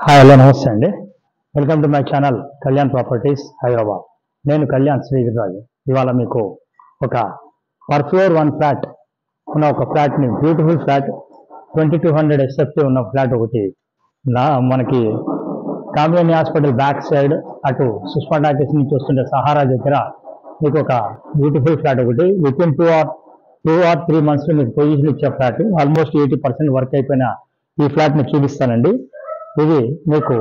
Hi hello నమస్తే అండి. Welcome to my channel Kalyan properties Hyderabad. నేను కళ్యాణ్ శ్రీగిరిరాజు. ఇవాళ మీకు ఒక పర్ ఫ్లోర్ వన్ ఫ్లాట్ ఉన్న ఒక ఫ్లాట్ని, బ్యూటిఫుల్ ఫ్లాట్ 2200 ఎస్ఎఫ్టీ ఉన్న ఫ్లాట్ ఒకటి మనకి కామినేని హాస్పిటల్ బ్యాక్ సైడ్ అటు సుష్మా టాకీస్ నుంచి వస్తుంటే సహారా దగ్గర మీకు ఒక బ్యూటిఫుల్ ఫ్లాట్ ఒకటి విత్ ఇన్ 2 or 3 months మీకు పొజిషన్ ఇచ్చే ఫ్లాట్. ఆల్మోస్ట్ 80% వర్క్ అయిపోయిన ఈ ఫ్లాట్ని చూపిస్తానండి. ఇది మీకు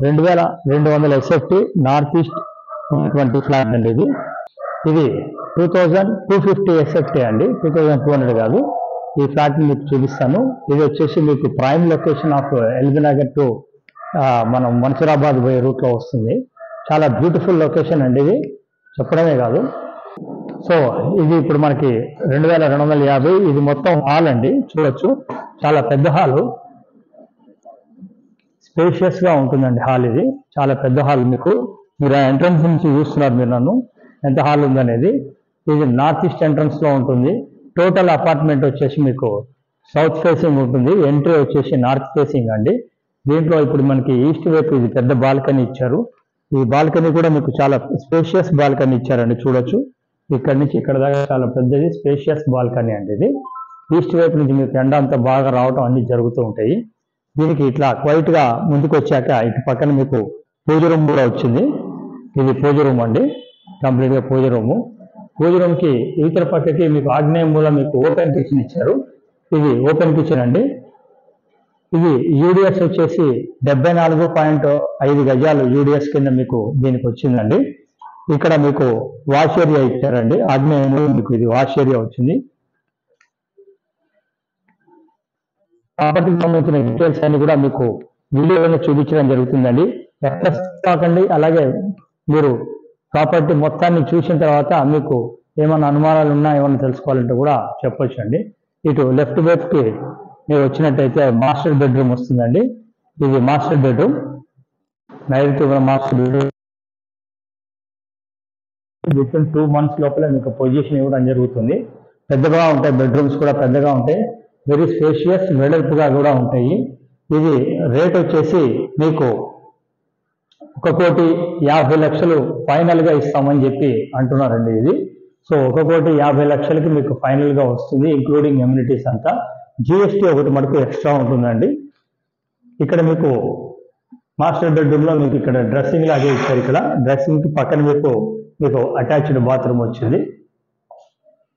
2200 ఎస్ఎఫ్టీ నార్త్ ఈస్ట్ ఉన్నటువంటి ఫ్లాట్ అండి. ఇది 2250 ఎస్ఎఫ్టీ అండి, 2200 కాదు. ఈ ఫ్లాట్ని మీకు చూపిస్తాను. ఇది వచ్చేసి మీకు prime location of LB Nagar to మనం మన్సూరాబాద్ పోయే రూట్లో వస్తుంది. చాలా బ్యూటిఫుల్ లొకేషన్ అండి. ఇది చెప్పడమే కాదు. సో ఇది ఇప్పుడు మనకి 2250. ఇది మొత్తం హాల్ అండి, చూడొచ్చు. చాలా పెద్ద హాలు, స్పేషియస్ గా ఉంటుందండి హాల్. ఇది చాలా పెద్ద హాల్. మీరు ఎంట్రన్స్ నుంచి చూస్తున్నారు మీరు నన్ను, ఎంత హాల్ ఉందనేది. ఇది నార్త్ ఈస్ట్ ఎంట్రన్స్ లో ఉంటుంది. టోటల్ అపార్ట్మెంట్ వచ్చేసి మీకు సౌత్ ఫేసింగ్ ఉంటుంది. ఎంట్రీ వచ్చేసి నార్త్ ఫేసింగ్ అండి. దీంట్లో ఇప్పుడు మనకి ఈస్ట్ వైపు ఇది పెద్ద బాల్కనీ ఇచ్చారు. ఈ బాల్కనీ కూడా మీకు చాలా స్పేషియస్ బాల్కనీ ఇచ్చారండి, చూడొచ్చు. ఇక్కడ నుంచి ఇక్కడ దాకా చాలా పెద్దది స్పేషియస్ బాల్కనీ అండి. ఇది ఈస్ట్ వైపు నుంచి మీకు ఎండ అంతా బాగా రావటం అన్ని జరుగుతూ ఉంటాయి. దీనికి ఇట్లా క్వైట్ గా ముందుకు వచ్చాక ఇటు పక్కన మీకు పూజ రూమ్ కూడా వచ్చింది. ఇది పూజ రూమ్ అండి, కంప్లీట్ గా పూజ రూము. పూజ రూమ్ కి ఇతర పక్కకి మీకు ఆగ్నేయ మూల మీకు ఓపెన్ కిచెన్ ఇచ్చారు. ఇది ఓపెన్ కిచెన్ అండి. ఇది యూడిఎస్ వచ్చేసి 74.5 గజాలు యూడిఎస్ కింద మీకు దీనికి వచ్చిందండి. ఇక్కడ మీకు వాష్ ఏరియా ఇచ్చారండి. ఆగ్నేయ మూల మీకు ఇది వాష్ ఏరియా వచ్చింది. ప్రాపర్టీకి సంబంధించిన డీటెయిల్స్ అన్ని కూడా మీకు వీడియోలో చూపించడం జరుగుతుందండి. ఎక్కడ కాకండి. అలాగే మీరు ప్రాపర్టీ మొత్తాన్ని చూసిన తర్వాత మీకు ఏమైనా అనుమానాలు ఉన్నా ఏమైనా తెలుసుకోవాలంటే కూడా చెప్పొచ్చు అండి. ఇటు లెఫ్ట్ వైపుకి మీరు వచ్చినట్టయితే మాస్టర్ బెడ్రూమ్ వస్తుందండి. ఇది మాస్టర్ బెడ్రూమ్, నైరుతి master bedroom. With in 2 months లోపల మీకు పొజిషన్ ఇవ్వడం జరుగుతుంది. పెద్దగా ఉంటాయి, బెడ్రూమ్స్ కూడా పెద్దగా ఉంటాయి. వెరీ స్పేషియస్, వెడల్పుగా కూడా ఉంటాయి. ఇది రేట్ వచ్చేసి మీకు 1,50,00,000 ఫైనల్ గా ఇస్తామని చెప్పి అంటున్నారండి. ఇది సో 1,50,00,000కి మీకు ఫైనల్ గా వస్తుంది, ఇంక్లూడింగ్ ఎమ్యూనిటీస్ అంతా. జిఎస్టీ ఒకటి మటుకు ఎక్స్ట్రా ఉంటుందండి. ఇక్కడ మీకు మాస్టర్ బెడ్రూమ్ లో మీకు ఇక్కడ డ్రెస్సింగ్ లాగే ఇచ్చారు. ఇక్కడ డ్రెస్సింగ్ కి పక్కన మీకు అటాచ్డ్ బాత్రూమ్ వచ్చింది.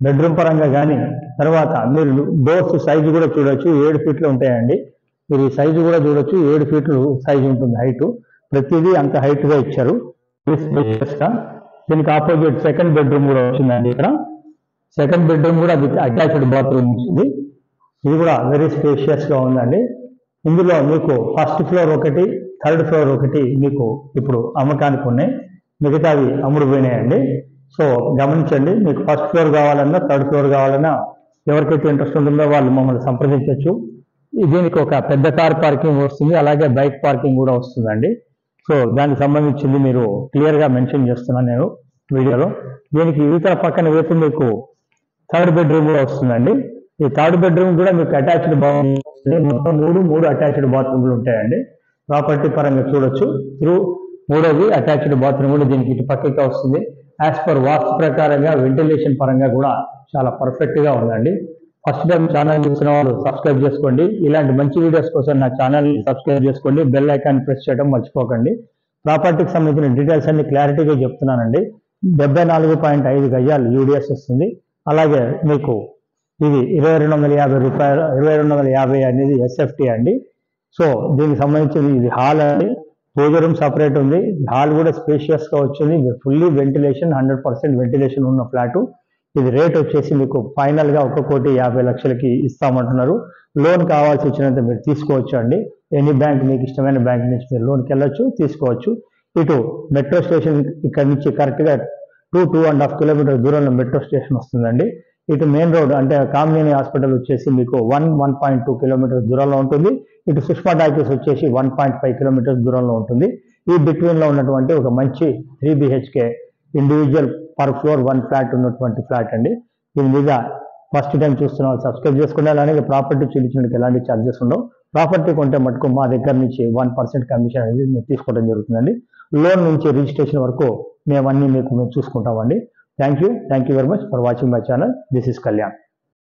బెడ్రూమ్ పరంగా కానీ తర్వాత మీరు డోర్స్ సైజు కూడా చూడొచ్చు. 7 ఫీట్లు ఉంటాయండి. మీరు ఈ సైజు కూడా చూడొచ్చు. 7 ఫీట్లు సైజు ఉంటుంది హైట్. ప్రతిదీ అంత హైట్ గా ఇచ్చారు. దీనికి ఆపోజిట్ సెకండ్ బెడ్రూమ్ కూడా వచ్చిందండి. ఇక్కడ సెకండ్ బెడ్రూమ్ కూడా అటాచ్డ్ బాత్రూమ్ వచ్చింది. ఇది కూడా వెరీ స్పేషియస్ గా ఉందండి. ఇందులో మీకు ఫస్ట్ ఫ్లోర్ ఒకటి, థర్డ్ ఫ్లోర్ ఒకటి మీకు ఇప్పుడు అమ్మకానికి ఉన్నాయి. మిగతావి అమ్ముడు పోయినాయండి. సో గమనించండి. మీకు ఫస్ట్ ఫ్లోర్ కావాలన్నా, థర్డ్ ఫ్లోర్ కావాలన్నా ఎవరికైతే ఇంట్రెస్ట్ ఉంటుందో వాళ్ళు మమ్మల్ని సంప్రదించవచ్చు. దీనికి ఒక పెద్ద కార్ పార్కింగ్ వస్తుంది, అలాగే బైక్ పార్కింగ్ కూడా వస్తుందండి. సో దానికి సంబంధించింది మీరు క్లియర్ గా మెన్షన్ చేస్తున్నాను నేను వీడియోలో. దీనికి ఇతర పక్కన వైపు మీకు థర్డ్ బెడ్రూమ్ కూడా వస్తుందండి. ఈ థర్డ్ బెడ్రూమ్ కూడా మీకు అటాచ్డ్ బాత్రూమ్, మొత్తం మూడు అటాచ్డ్ బాత్రూమ్లు ఉంటాయండి. ప్రాపర్టీ పరంగా చూడొచ్చు. మూడోది అటాచ్డ్ బాత్రూమ్ కూడా దీనికి ఇటు పక్కగా వస్తుంది. యాజ్ పర్ వాస్తు ప్రకారంగా వెంటిలేషన్ పరంగా కూడా చాలా పర్ఫెక్ట్ గా ఉందండి. ఫస్ట్ టైం ఛానల్ చూసిన వాళ్ళు సబ్స్క్రైబ్ చేసుకోండి. ఇలాంటి మంచి వీడియోస్ కోసం నా ఛానల్ సబ్స్క్రైబ్ చేసుకోండి. బెల్ ఐకాన్ ప్రెస్ చేయడం మర్చిపోకండి. ప్రాపర్టీకి సంబంధించిన డీటెయిల్స్ అన్ని క్లారిటీగా చెప్తున్నానండి. 74.5 గజాలు యూడిఎస్ వస్తుంది. అలాగే మీకు ఇది 2250 రూపాయలు, 2250 అనేది ఎస్ఎఫ్టీ అండి. సో దీనికి సంబంధించి ఇది హాల్ అండి. పూజ రూమ్ సపరేట్ ఉంది. హాల్ కూడా స్పేషియస్ గా వచ్చింది. ఫుల్లీ వెంటిలేషన్, 100% వెంటిలేషన్ ఉన్న ఫ్లాట్. ఇది రేట్ వచ్చేసి మీకు ఫైనల్ గా 1,50,00,000కి ఇస్తామంటున్నారు. లోన్ కావాల్సి వచ్చినంత మీరు తీసుకోవచ్చు అండి. ఎనీ బ్యాంక్, మీకు ఇష్టమైన బ్యాంక్ నుంచి మీరు లోన్కి వెళ్ళొచ్చు, తీసుకోవచ్చు. ఇటు మెట్రో స్టేషన్ ఇక్కడ నుంచి కరెక్ట్ గా 2.5 కిలోమీటర్ దూరంలో మెట్రో స్టేషన్ వస్తుందండి. ఇటు మెయిన్ రోడ్ అంటే కామినేని హాస్పిటల్ వచ్చేసి మీకు 1.2 కిలోమీటర్స్ దూరంలో ఉంటుంది. ఇటు సుష్మా టాకీస్ వచ్చేసి 1.5 కిలోమీటర్స్ దూరంలో ఉంటుంది. ఈ బిట్వీన్ లో ఉన్నటువంటి ఒక మంచి 3 BHK individual per floor 1 flat ఉన్నటువంటి ఫ్లాట్ అండి. దీని మీద ఫస్ట్ టైం చూస్తున్న వాళ్ళు సబ్స్క్రైబ్ చేసుకోండి. అలానే ప్రాపర్టీ చూపించడానికి ఎలాంటి ఛార్జెస్ ఉండవు. ప్రాపర్టీ కొంటే మటుకు మా దగ్గర నుంచి 1% కమిషన్ అనేది మేము తీసుకోవడం జరుగుతుందండి. లోన్ నుంచి రిజిస్ట్రేషన్ వరకు మేము చూసుకుంటామండి. Thank you very much for watching my channel. This is Kalyan.